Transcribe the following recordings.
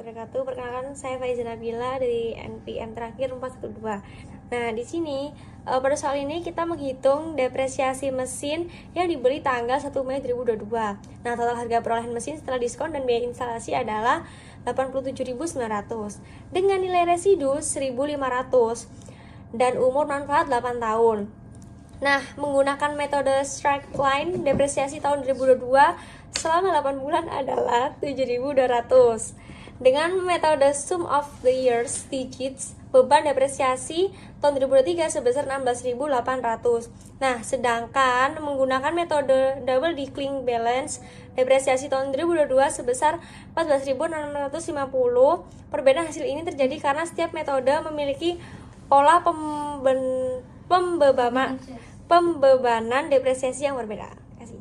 wabarakatuh. Perkenalkan saya Faiza Nabila dari NPM terakhir 412. Nah, di sini pada soal ini kita menghitung depresiasi mesin yang dibeli tanggal 1 Mei 2022. Nah, total harga perolehan mesin setelah diskon dan biaya instalasi adalah 87.900 dengan nilai residu 1.500 dan umur manfaat 8 tahun. Nah, menggunakan metode strike line, depresiasi tahun 2022 selama 8 bulan adalah 7.200. Dengan metode sum of the years digits, beban depresiasi tahun 2023 sebesar 16.800. Nah, sedangkan menggunakan metode double declining balance, depresiasi tahun 2022 sebesar 14.650. Perbedaan hasil ini terjadi karena setiap metode memiliki pola pembebanan depresiasi yang berbeda. Kasih.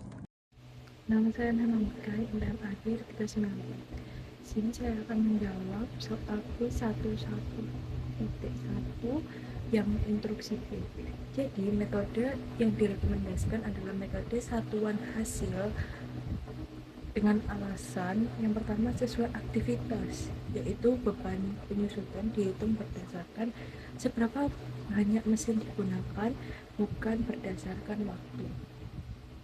Nama saya Nana Mukai, NPM akhir 39. Sini saya akan menjawab soal Q11.1 yang instruksi B. Jadi metode yang direkomendasikan adalah metode satuan hasil dengan alasan yang pertama sesuai aktivitas, yaitu beban penyusutan dihitung berdasarkan seberapa banyak mesin digunakan, bukan berdasarkan waktu.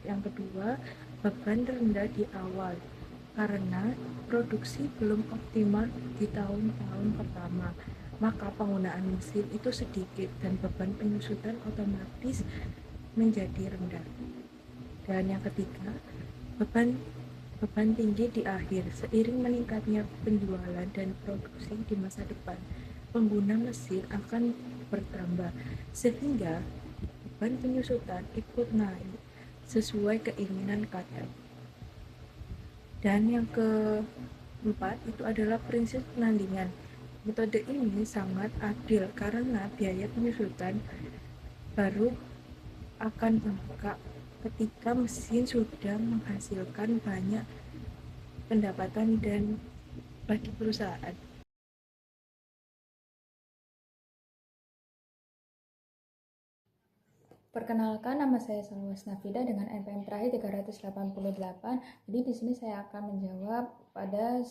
Yang kedua, beban rendah di awal karena produksi belum optimal di tahun-tahun pertama, maka penggunaan mesin itu sedikit dan beban penyusutan otomatis menjadi rendah. Dan yang ketiga, beban tinggi di akhir. Seiring meningkatnya penjualan dan produksi di masa depan, pengguna mesin akan bertambah sehingga beban penyusutan ikut naik sesuai keinginan kadar. Dan yang keempat itu adalah prinsip penandingan. Metode ini sangat adil karena biaya penyusutan baru akan bengkak ketika mesin sudah menghasilkan banyak pendapatan dan bagi perusahaan. Perkenalkan, nama saya Salwas Nafida dengan NPM terakhir 388. Jadi di sini saya akan menjawab pada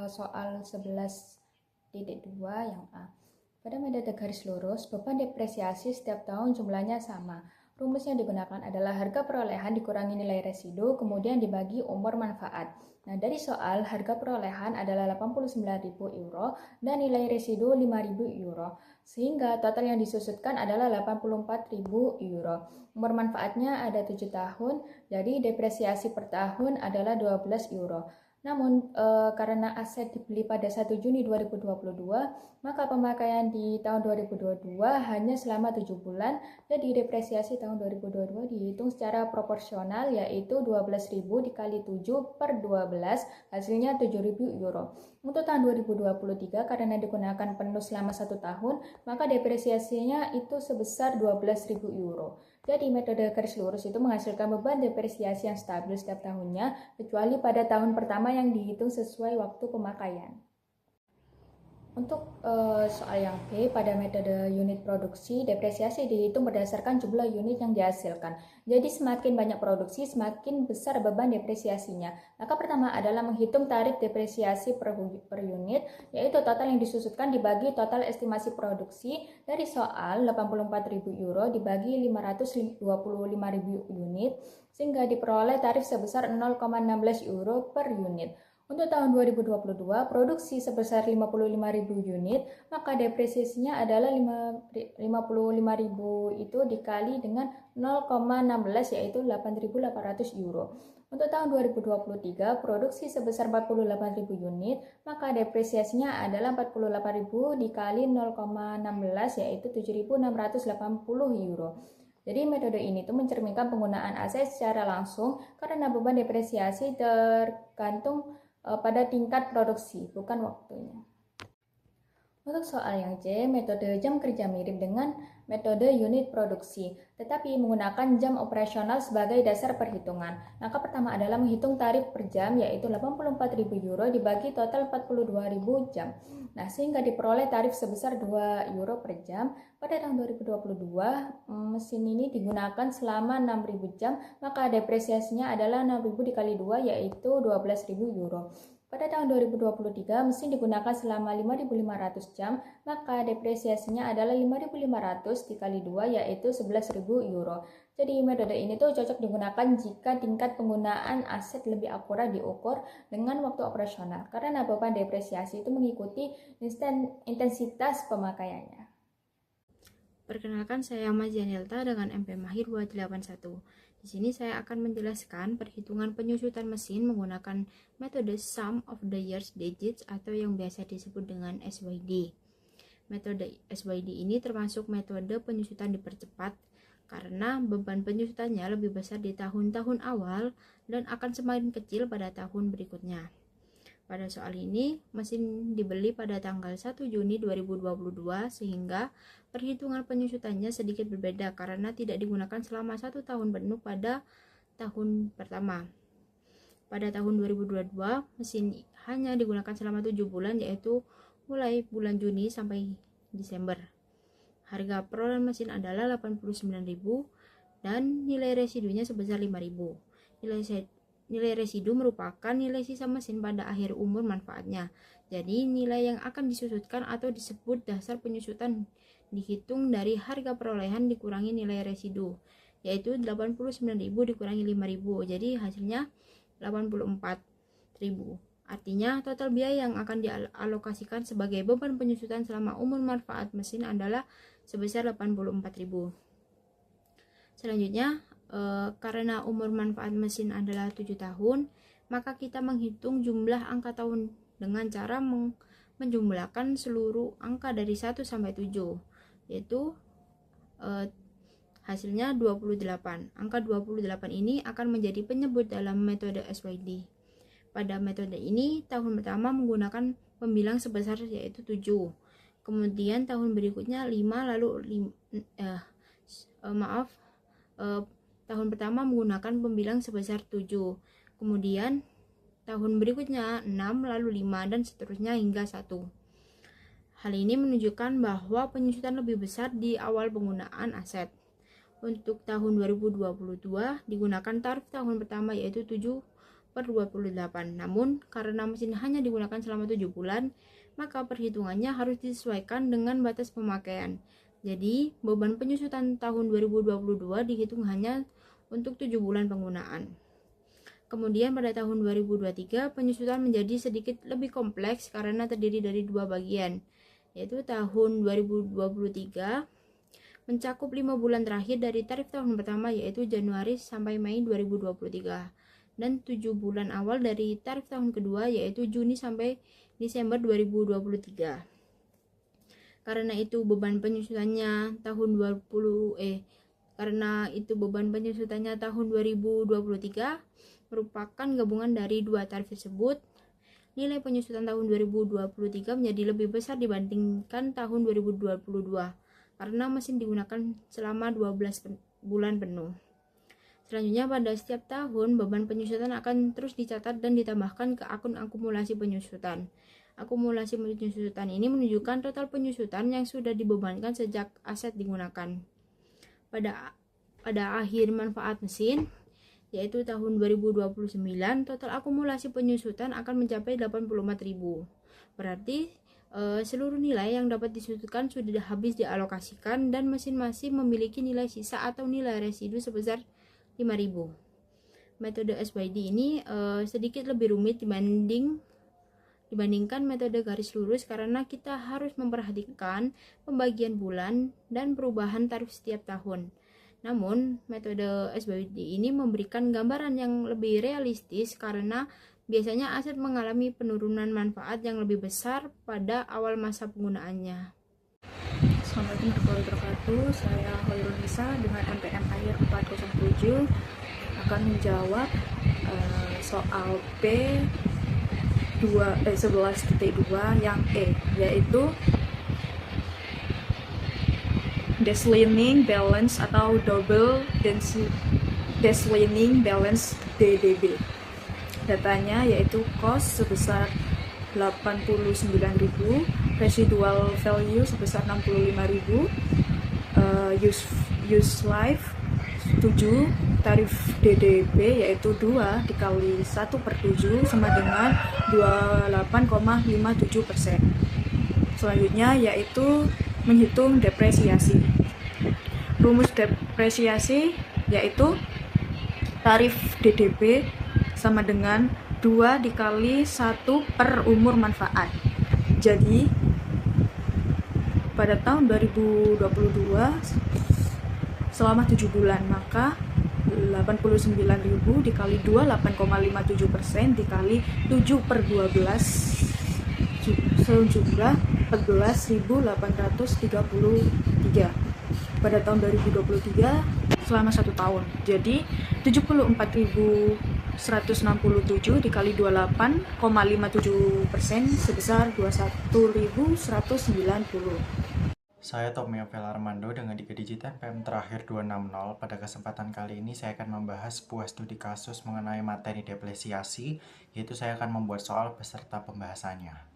soal 11.2 yang A. Pada metode garis lurus, beban depresiasi setiap tahun jumlahnya sama. Rumus yang digunakan adalah harga perolehan dikurangi nilai residu, kemudian dibagi umur manfaat. Nah, dari soal harga perolehan adalah 89.000 euro dan nilai residu 5.000 euro. Sehingga total yang disusutkan adalah 84.000 euro. Umur manfaatnya ada 7 tahun, jadi depresiasi per tahun adalah 12 euro. Namun karena aset dibeli pada 1 Juni 2022, maka pemakaian di tahun 2022 hanya selama 7 bulan, jadi depresiasi tahun 2022 dihitung secara proporsional, yaitu 12.000 dikali 7 per 12, hasilnya 7.000 euro. Untuk tahun 2023 karena digunakan penuh selama 1 tahun, maka depresiasinya itu sebesar 12.000 euro. Jadi metode garis lurus itu menghasilkan beban depresiasi yang stabil setiap tahunnya, kecuali pada tahun pertama yang dihitung sesuai waktu pemakaian. Untuk soal yang B, pada metode unit produksi, depresiasi dihitung berdasarkan jumlah unit yang dihasilkan. Jadi semakin banyak produksi, semakin besar beban depresiasinya. Maka pertama adalah menghitung tarif depresiasi per unit, yaitu total yang disusutkan dibagi total estimasi produksi dari soal 84.000 euro dibagi 525.000 unit, sehingga diperoleh tarif sebesar 0,16 euro per unit. Untuk tahun 2022, produksi sebesar 55.000 unit, maka depresiasinya adalah 55.000 itu dikali dengan 0,16 yaitu 8.800 euro. Untuk tahun 2023, produksi sebesar 48.000 unit, maka depresiasinya adalah 48.000 dikali 0,16 yaitu 7.680 euro. Jadi metode ini tuh mencerminkan penggunaan aset secara langsung karena beban depresiasi tergantung pada tingkat produksi, bukan waktunya. Untuk soal yang C, metode jam kerja mirip dengan metode unit produksi, tetapi menggunakan jam operasional sebagai dasar perhitungan. Maka pertama adalah menghitung tarif per jam, yaitu 84.000 euro dibagi total 42.000 jam. Nah, sehingga diperoleh tarif sebesar 2 euro per jam. Pada tahun 2022, mesin ini digunakan selama 6.000 jam, maka depresiasinya adalah 6.000 dikali 2, yaitu 12.000 euro. Pada tahun 2023, mesin digunakan selama 5.500 jam, maka depresiasinya adalah 5.500 dikali 2, yaitu 11.000 euro. Jadi metode ini tuh cocok digunakan jika tingkat penggunaan aset lebih akurat diukur dengan waktu operasional, karena beban depresiasi itu mengikuti intensitas pemakaiannya. Perkenalkan, saya Mazianelta dengan MP Mahir 281. Di sini saya akan menjelaskan perhitungan penyusutan mesin menggunakan metode Sum of the Years Digits atau yang biasa disebut dengan SYD. Metode SYD ini termasuk metode penyusutan dipercepat karena beban penyusutannya lebih besar di tahun-tahun awal dan akan semakin kecil pada tahun berikutnya. Pada soal ini, mesin dibeli pada tanggal 1 Juni 2022 sehingga perhitungan penyusutannya sedikit berbeda karena tidak digunakan selama 1 tahun penuh pada tahun pertama. Pada tahun 2022, mesin hanya digunakan selama 7 bulan, yaitu mulai bulan Juni sampai Desember. Harga perolehan mesin adalah 89.000 dan nilai residunya sebesar 5.000. Nilai residu merupakan nilai sisa mesin pada akhir umur manfaatnya. Jadi, nilai yang akan disusutkan atau disebut dasar penyusutan dihitung dari harga perolehan dikurangi nilai residu, yaitu 89.000 dikurangi 5.000. Jadi, hasilnya 84.000. Artinya, total biaya yang akan dialokasikan sebagai beban penyusutan selama umur manfaat mesin adalah sebesar 84.000. Selanjutnya, karena umur manfaat mesin adalah 7 tahun, maka kita menghitung jumlah angka tahun dengan cara menjumlahkan seluruh angka dari 1 sampai 7, yaitu hasilnya 28. Angka 28 ini akan menjadi penyebut dalam metode SYD. Pada metode ini, tahun pertama menggunakan pembilang sebesar yaitu 7. Kemudian tahun berikutnya 5, lalu tahun pertama menggunakan pembilang sebesar 7, kemudian tahun berikutnya 6, lalu 5, dan seterusnya hingga 1. Hal ini menunjukkan bahwa penyusutan lebih besar di awal penggunaan aset. Untuk tahun 2022 digunakan tarif tahun pertama yaitu 7/28. Namun, karena mesin hanya digunakan selama 7 bulan, maka perhitungannya harus disesuaikan dengan batas pemakaian. Jadi, beban penyusutan tahun 2022 dihitung hanya untuk 7 bulan penggunaan. Kemudian pada tahun 2023, penyusutan menjadi sedikit lebih kompleks karena terdiri dari 2 bagian, yaitu tahun 2023 mencakup 5 bulan terakhir dari tarif tahun pertama yaitu Januari sampai Mei 2023, dan 7 bulan awal dari tarif tahun kedua yaitu Juni sampai Desember 2023. Karena itu beban penyusutannya tahun 2023 merupakan gabungan dari 2 tarif tersebut. Nilai penyusutan tahun 2023 menjadi lebih besar dibandingkan tahun 2022 karena mesin digunakan selama 12 bulan penuh. Selanjutnya, pada setiap tahun beban penyusutan akan terus dicatat dan ditambahkan ke akun akumulasi penyusutan. Akumulasi penyusutan ini menunjukkan total penyusutan yang sudah dibebankan sejak aset digunakan. Pada akhir manfaat mesin, yaitu tahun 2029, total akumulasi penyusutan akan mencapai 84.000. Berarti seluruh nilai yang dapat disusutkan sudah habis dialokasikan dan mesin masih memiliki nilai sisa atau nilai residu sebesar 5.000. Metode SYD ini sedikit lebih rumit dibandingkan metode garis lurus karena kita harus memperhatikan pembagian bulan dan perubahan tarif setiap tahun. Namun, metode SYD ini memberikan gambaran yang lebih realistis karena biasanya aset mengalami penurunan manfaat yang lebih besar pada awal masa penggunaannya. Assalamualaikum warahmatullahi wabarakatuh. Saya Khairul Nisa dengan MPM Air 407 akan menjawab soal P11.2 yang E, yaitu Deslining Balance atau Double Deslining Balance DDB. Datanya yaitu cost sebesar 89.000, residual value sebesar 65.000, use life 7 tarif DDP yaitu 2 dikali 1/7 sama dengan 28,57%. Selanjutnya yaitu menghitung depresiasi. Rumus depresiasi yaitu tarif DDP sama dengan 2 dikali 1 per umur manfaat. Jadi pada tahun 2022 selama 7 bulan, maka 89.000 dikali 2 8,57% dikali 7/12 sejumlah 14.833 pada tahun 2023 selama 1 tahun. Jadi 74.167 dikali 28,57% sebesar 21.190. Saya Tommy Ovel Armando dengan 3 digit NPM terakhir 260. Pada kesempatan kali ini saya akan membahas sebuah studi kasus mengenai materi depresiasi, yaitu saya akan membuat soal beserta pembahasannya.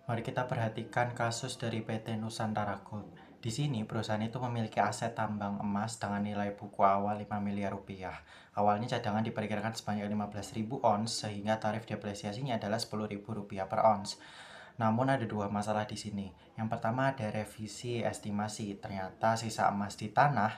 Mari kita perhatikan kasus dari PT Nusantara Gold. Di sini perusahaan itu memiliki aset tambang emas dengan nilai buku awal 5 miliar rupiah. Awalnya cadangan diperkirakan sebanyak 15.000 ons sehingga tarif depresiasinya adalah 10.000 rupiah per ons. Namun ada dua masalah di sini. Yang pertama ada revisi estimasi. Ternyata sisa emas di tanah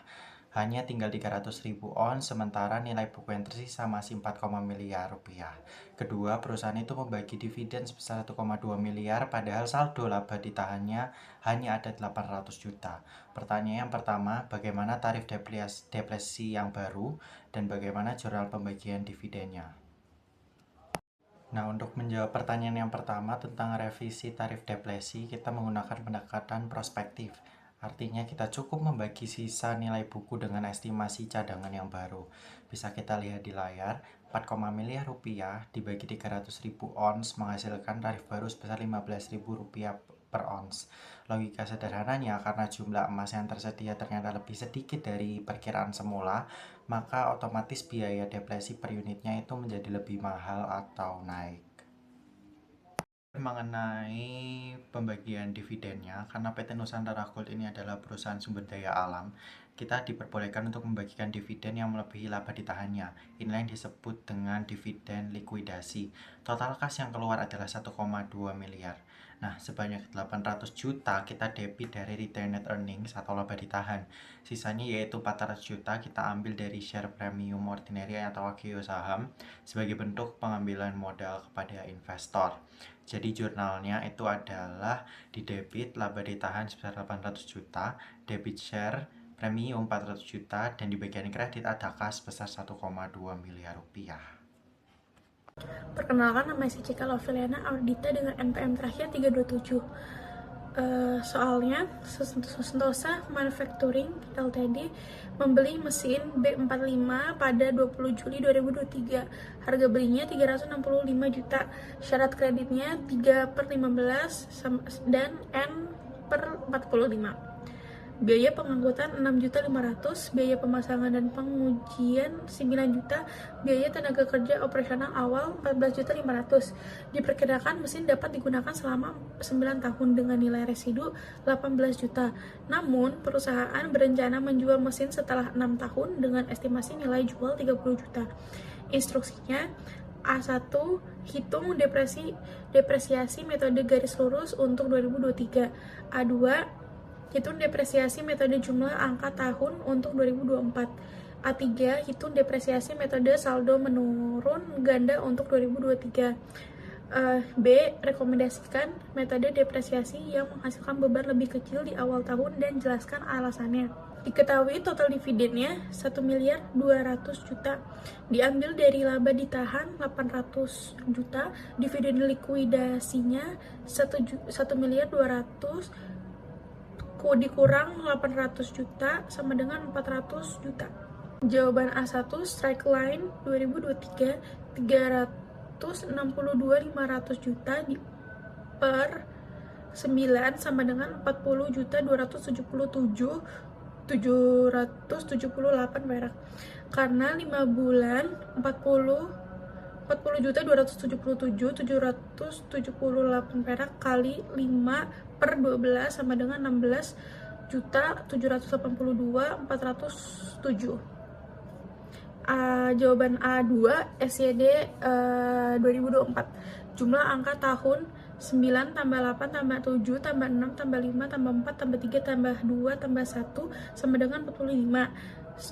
hanya tinggal 300.000 ons, sementara nilai buku yang tersisa masih 4, miliar rupiah. Kedua, perusahaan itu membagi dividen sebesar 1,2 miliar, padahal saldo laba ditahannya hanya ada 800 juta. Pertanyaan yang pertama, bagaimana tarif depresi yang baru, dan bagaimana jurnal pembagian dividennya? Nah, untuk menjawab pertanyaan yang pertama tentang revisi tarif depresi, kita menggunakan pendekatan prospektif. Artinya kita cukup membagi sisa nilai buku dengan estimasi cadangan yang baru. Bisa kita lihat di layar, 4, miliar rupiah dibagi 300.000 ons menghasilkan tarif baru sebesar 15.000 rupiah per ons. Logika sederhananya, karena jumlah emas yang tersedia ternyata lebih sedikit dari perkiraan semula, maka otomatis biaya depresi per unitnya itu menjadi lebih mahal atau naik. Mengenai pembagian dividennya, karena PT Nusantara Gold ini adalah perusahaan sumber daya alam, kita diperbolehkan untuk membagikan dividen yang melebihi laba ditahannya. Inilah yang disebut dengan dividen likuidasi. Total kas yang keluar adalah 1,2 miliar. Nah, sebanyak 800 juta kita debit dari retained earnings atau laba ditahan. Sisanya yaitu 400 juta kita ambil dari share premium ordinary atau AGO saham sebagai bentuk pengambilan modal kepada investor. Jadi jurnalnya itu adalah di debit laba ditahan sebesar 800 juta, debit share premium 400 juta, dan di bagian kredit ada kas sebesar 1,2 miliar rupiah. Perkenalkan, nama saya Cika Loveliana Audita dengan NPM terakhir 327. Soalnya, Sentosa Manufacturing Ltd membeli mesin B45 pada 20 Juli 2023. Harga belinya 365 juta. Syarat kreditnya 3/15 dan N/45. Biaya pengangkutan 6.500.000, biaya pemasangan dan pengujian 9 juta, biaya tenaga kerja operasional awal 14.500.000. Diperkirakan mesin dapat digunakan selama 9 tahun dengan nilai residu 18 juta. Namun, perusahaan berencana menjual mesin setelah 6 tahun dengan estimasi nilai jual 30 juta. Instruksinya, A1. Hitung depresiasi metode garis lurus untuk 2023. A2. Hitung depresiasi metode jumlah angka tahun untuk 2024. A3. Hitung depresiasi metode saldo menurun ganda untuk 2023. B. Rekomendasikan metode depresiasi yang menghasilkan beban lebih kecil di awal tahun dan jelaskan alasannya. Diketahui total dividennya 1.200.000 juta. Diambil dari laba ditahan 800 juta, dividen likuidasinya 1.200.000 dikurang 800 juta sama dengan 400 juta. Jawaban A1 strike line 2023 362.500 juta per 9 sama dengan 40.277.778 perak. Karena 5 bulan 40.277.778 perak kali 5/12 sama dengan 16 407. Jawaban A2 SYD 2024. Jumlah angka tahun 9 tambah 8 tambah 7 tambah 6 tambah 5 tambah 4 tambah 3 tambah 2 tambah 1 sama dengan 45.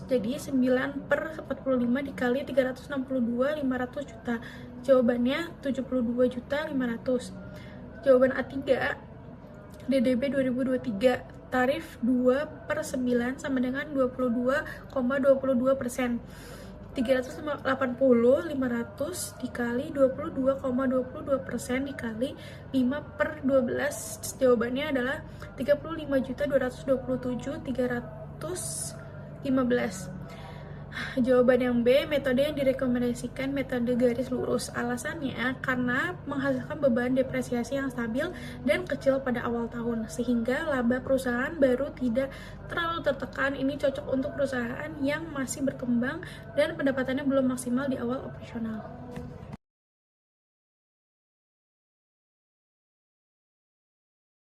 Jadi 9 per 45 dikali 362, 500 juta. Jawabannya 72.500.000. Jawaban A3 DDB 2023. Tarif 2 per 9 sama dengan 22,22%. 380, 500 dikali 22,22% dikali 5 per 12. Jawabannya adalah 35.227.315. Jawaban yang B, metode yang direkomendasikan metode garis lurus. Alasannya karena menghasilkan beban depresiasi yang stabil dan kecil pada awal tahun, sehingga laba perusahaan baru tidak terlalu tertekan. Ini cocok untuk perusahaan yang masih berkembang dan pendapatannya belum maksimal di awal operasional.